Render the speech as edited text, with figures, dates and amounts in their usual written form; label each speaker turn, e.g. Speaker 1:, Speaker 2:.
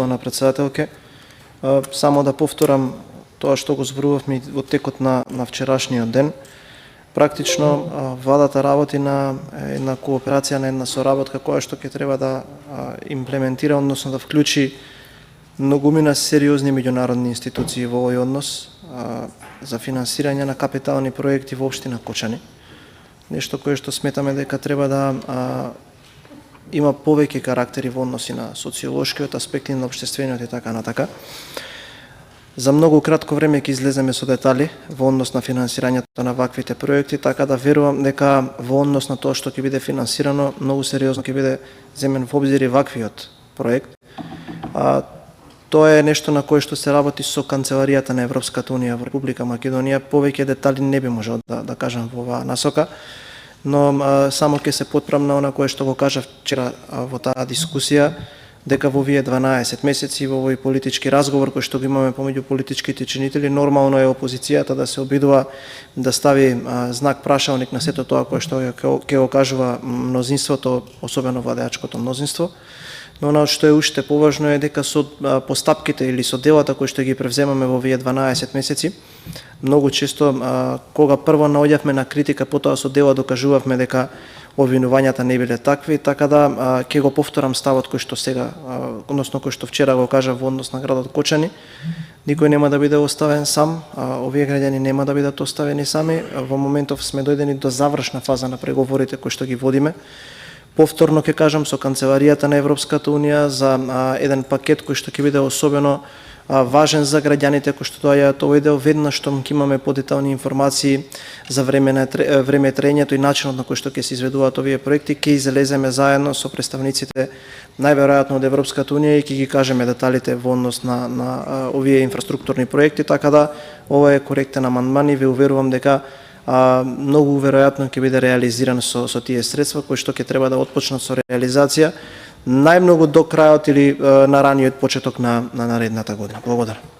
Speaker 1: почитувана председателке. Само да повторам тоа што го зборувавме во текот на вчерашниот ден. Практично владата работи на една кооперација, на една соработка која што ќе треба да имплементира, односно да вклучи многумина сериозни меѓународни институции во овој однос за финансирање на капитални проекти во општина Кочани. Нешто кое што сметаме дека треба да има повеќе карактери во односи на социолошкиот аспект и на општествениот и така натака. За многу кратко време ќе излеземе со детали во однос на финансирањето на ваквите проекти, така да верувам дека во однос на тоа што ќе биде финансирано, многу сериозно ќе биде земен во обзир и ваквиот проект. Тоа е нешто на кое што се работи со Канцеларијата на Европската Унија во Република Македонија. Повеќе детали не би можел да кажам во оваа насока, но само ќе се потпрам на она кое што го кажав вчера во таа дискусија, дека во овие 12 месеци во овој политички разговор кој што го имаме помеѓу политичките чинители, нормално е опозицијата да се обидува да стави знак прашалник на сето тоа кое што ќе го кажува мнозинството, особено владеачкото мнозинство. Но она што е уште поважно е дека со постапките или со делата кои што ги превземаме во овие 12 месеци, многу често кога прво наоѓавме на критика, потоа со дела докажувавме дека обвинувањата не биле такви, така да ќе го повторам ставот кој што сега, односно кој што вчера го кажав во однос на градот Кочани. Никој нема да биде оставен сам, овие граѓани нема да бидат оставени сами. Во моментов сме дојдени до завршна фаза на преговорите кои што ги водиме. Повторно ќе кажам, со Канцеларијата на Европската Унија за еден пакет кој што ќе биде особено важен за граѓаните кои што доаѓаат овој дел, веднаш што ќе имаме подетални информации за време траењето и начинот на кој што ќе се изведуваат овие проекти, ќе излеземе заедно со представниците најверојатно од Европската Унија и ќе ги кажеме деталите во однос на овие инфраструктурни проекти, така да ова е коректен амандман и ве уверувам дека многу веројатно ќе биде реализиран со тие средства кои што ќе треба да отпочнат со реализација најмногу до крајот или на раниот почеток на наредната година. Благодарам.